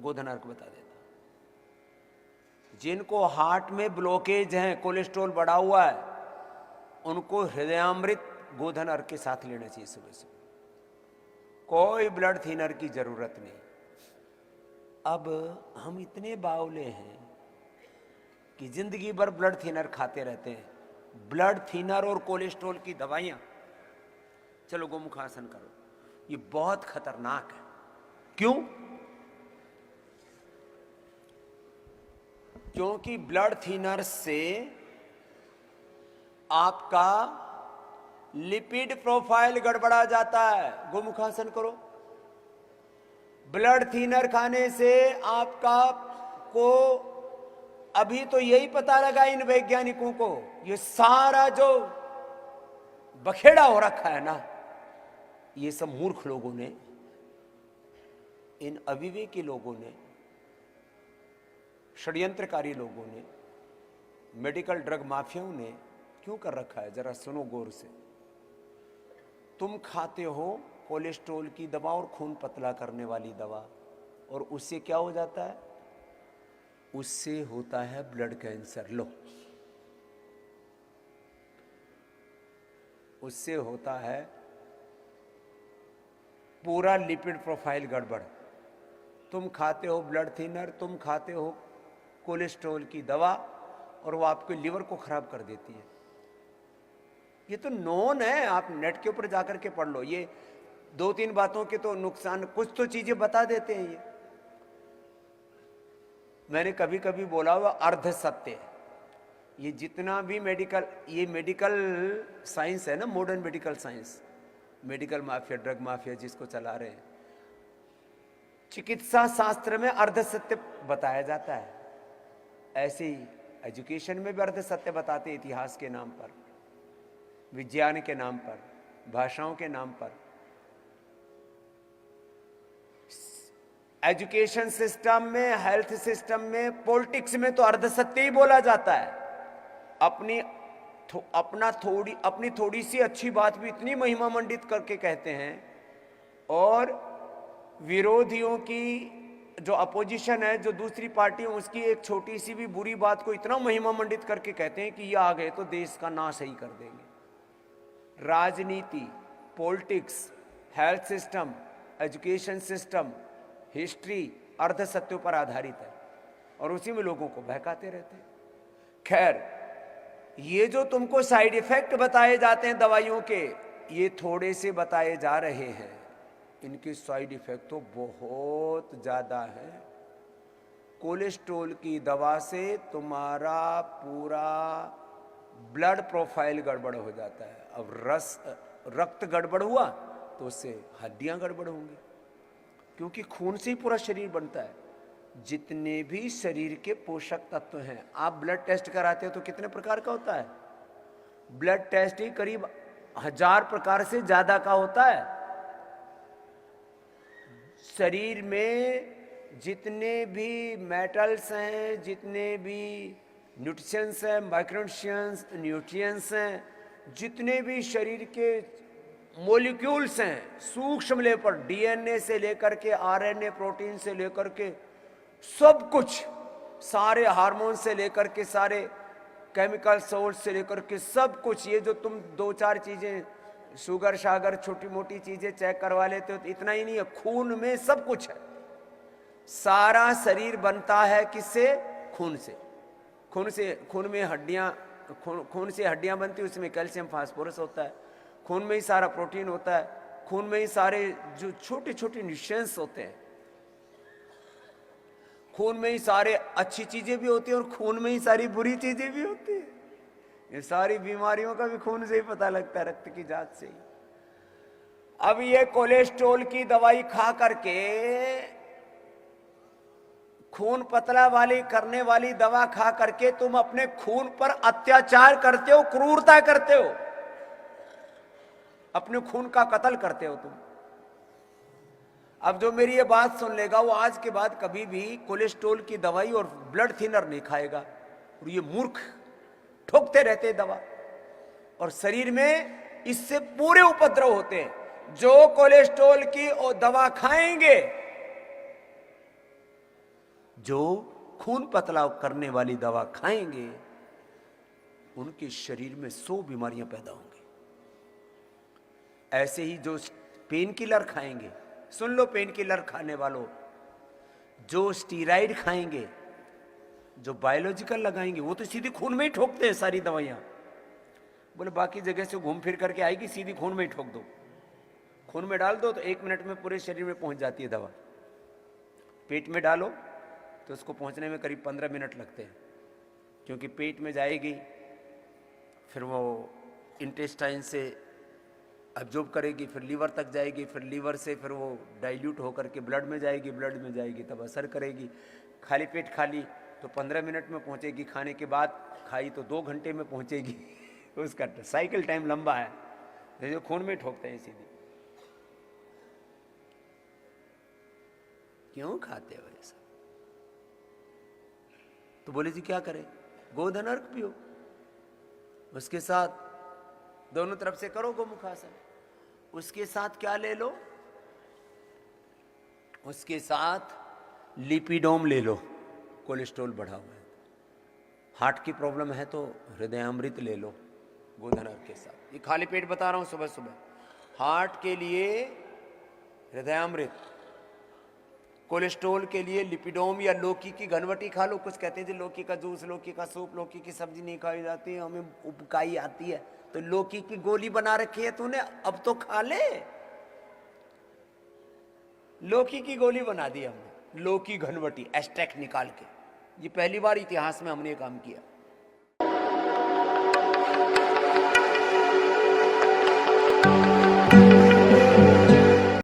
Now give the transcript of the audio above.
गोधन अर्क बता देता। जिनको हार्ट में ब्लॉकेज है, कोलेस्ट्रॉल बढ़ा हुआ है, उनको हृदयामृत गोधन अर्क के साथ लेना चाहिए सुबह सुबह। कोई ब्लड थिनर की जरूरत नहीं। अब हम इतने बावले हैं कि जिंदगी भर ब्लड थिनर खाते रहते हैं। ब्लड थिनर और कोलेस्ट्रॉल की दवाइयां, चलो गोमुखासन करो, ये बहुत खतरनाक है। क्यों? क्योंकि ब्लड थिनर से आपका लिपिड प्रोफाइल गड़बड़ा जाता है। गोमुखासन करो। ब्लड थिनर खाने से आपका को अभी तो यही पता लगा इन वैज्ञानिकों को, ये सारा जो बखेड़ा हो रखा है ना, ये सब मूर्ख लोगों ने, इन अविवेकी लोगों ने, षड्यंत्रकारी लोगों ने, मेडिकल ड्रग माफियाओं ने क्यों कर रखा है, जरा सुनो गौर से। तुम खाते हो कोलेस्ट्रॉल की दवा और खून पतला करने वाली दवा, और उससे क्या हो जाता है? उससे होता है ब्लड कैंसर। लो, उससे होता है पूरा लिपिड प्रोफाइल गड़बड़। तुम खाते हो ब्लड थिनर, तुम खाते हो कोलेस्ट्रॉल की दवा, और वो आपके लिवर को खराब कर देती है। ये तो नोन है, आप नेट के ऊपर जाकर के पढ़ लो। ये 2-3 बातों के तो नुकसान, कुछ तो चीजें बता देते हैं। ये मैंने कभी कभी बोला हुआ अर्ध सत्य। ये जितना भी मेडिकल, ये मेडिकल साइंस है ना, modern medical science, medical mafia, drug mafia जिसको चला रहे हैं, चिकित्सा शास्त्र में अर्ध सत्य बताया जाता है। ऐसे ही एजुकेशन में भी अर्ध सत्य बताते, इतिहास के नाम पर, विज्ञान के नाम पर, भाषाओं के नाम पर। एजुकेशन सिस्टम में, हेल्थ सिस्टम में, पॉलिटिक्स में तो अर्ध सत्य ही बोला जाता है। अपनी थोड़ी सी अच्छी बात भी इतनी महिमा मंडित करके कहते हैं, और विरोधियों की जो अपोजिशन है, जो दूसरी पार्टी है, उसकी एक छोटी सी भी बुरी बात को इतना महिमा मंडित करके कहते हैं कि ये आ गए तो देश का नाश ही कर देंगे। राजनीति, politics, health system, education system, history अर्ध सत्यों पर आधारित है, और उसी में लोगों को बहकाते रहते हैं। खैर, ये जो तुमको साइड इफेक्ट बताए जाते हैं दवाइयों के, ये थोड़े से बताए जा रहे हैं, इनके साइड इफेक्ट तो बहुत ज्यादा है। कोलेस्ट्रॉल की दवा से तुम्हारा पूरा ब्लड प्रोफाइल गड़बड़ हो जाता है। अब रक्त गड़बड़ हुआ तो उससे हड्डियां गड़बड़ होंगी, क्योंकि खून से ही पूरा शरीर बनता है। जितने भी शरीर के पोषक तत्व हैं, आप ब्लड टेस्ट कराते हो तो कितने प्रकार का होता है? ब्लड टेस्ट ही करीब 1000 प्रकार से ज्यादा का होता है। शरीर में जितने भी मेटल्स हैं, जितने भी न्यूट्रिशंस हैं, न्यूट्रिएंट्स हैं, जितने भी शरीर के मॉलिक्यूल्स हैं, सूक्ष्म लेवल पर, डीएनए से लेकर के आरएनए, प्रोटीन से लेकर के सब कुछ, सारे हार्मोन से लेकर के सारे केमिकल सोर्स से लेकर के सब कुछ, ये जो तुम 2-4 चीजें, शुगर शागर, छोटी मोटी चीजें चेक करवा लेते हो, तो इतना ही नहीं है, खून में सब कुछ है। सारा शरीर बनता है किससे? खून से। खून में हड्डियां, खून से हड्डियां बनती है, उसमें कैल्शियम फास्फोरस होता है, खून में ही सारा प्रोटीन होता है, खून में ही सारे जो छोटे छोटे न्यूट्रिएंट्स होते हैं, खून में ही सारे अच्छी चीजें भी होती है और खून में ही सारी बुरी चीजें भी होती है। ये सारी बीमारियों का भी खून से ही पता लगता है, रक्त की जांच से ही। अब ये कोलेस्ट्रॉल की दवाई खा करके, खून पतला वाली करने वाली दवा खा करके तुम अपने खून पर अत्याचार करते हो, क्रूरता करते हो, अपने खून का कत्ल करते हो तुम। अब जो मेरी ये बात सुन लेगा, वो आज के बाद कभी भी कोलेस्ट्रॉल की दवाई और ब्लड थिनर नहीं खाएगा। और ये मूर्ख ठोकते रहते दवा, और शरीर में इससे पूरे उपद्रव होते हैं। जो कोलेस्ट्रॉल की दवा खाएंगे जो खून पतला करने वाली दवा खाएंगे उनके शरीर में 100 बीमारियां पैदा होंगी। ऐसे ही जो पेन किलर खाएंगे, सुन लो पेन किलर खाने वालों, जो स्टीराइड खाएंगे, जो बायोलॉजिकल लगाएंगे, वो तो सीधी खून में ही ठोकते हैं सारी दवाइयां। बोले बाकी जगह से घूम फिर करके आएगी, सीधी खून में ही ठोक दो, खून में डाल दो तो 1 मिनट में पूरे शरीर में पहुंच जाती है दवा। पेट में डालो तो उसको पहुंचने में करीब 15 मिनट लगते हैं, क्योंकि पेट में जाएगी, फिर वो इंटेस्टाइन से अब्जॉर्ब करेगी, फिर लीवर तक जाएगी, फिर लीवर से फिर वो डाइल्यूट होकर के ब्लड में जाएगी, ब्लड में जाएगी तब असर करेगी। खाली पेट खा ली तो 15 मिनट में पहुंचेगी, खाने के बाद खाई तो 2 घंटे में पहुंचेगी। उसका साइकिल टाइम लंबा है, जैसे खून में ठोकते हैं सीधी। क्यों खाते हो ऐसा? तो बोले जी क्या करें? गोधन अर्क पियो, उसके साथ दोनों तरफ से करो गोमुखासन। उसके साथ क्या ले लो? उसके साथ लिपिडोम ले लो, कोलेस्ट्रॉल बढ़ा हुआ है। हार्ट की प्रॉब्लम है तो हृदयामृत ले लो गोधन अर्क के साथ। ये खाली पेट बता रहा हूं सुबह सुबह। हार्ट के लिए हृदयामृत, कोलेस्ट्रॉल के लिए लिपिडोम या लौकी की घनवटी खा लो। कुछ कहते हैं जी लौकी का जूस, लौकी का सूप, लौकी की सब्जी नहीं खाई जाती है, हमें उबकाई आती है। तो लौकी की गोली बना रखी है तूने, अब तो खा ले। लौकी की गोली बना दी हमने, लौकी घनवटी एक्सट्रैक्ट निकाल के। ये पहली बार इतिहास में हमने काम किया।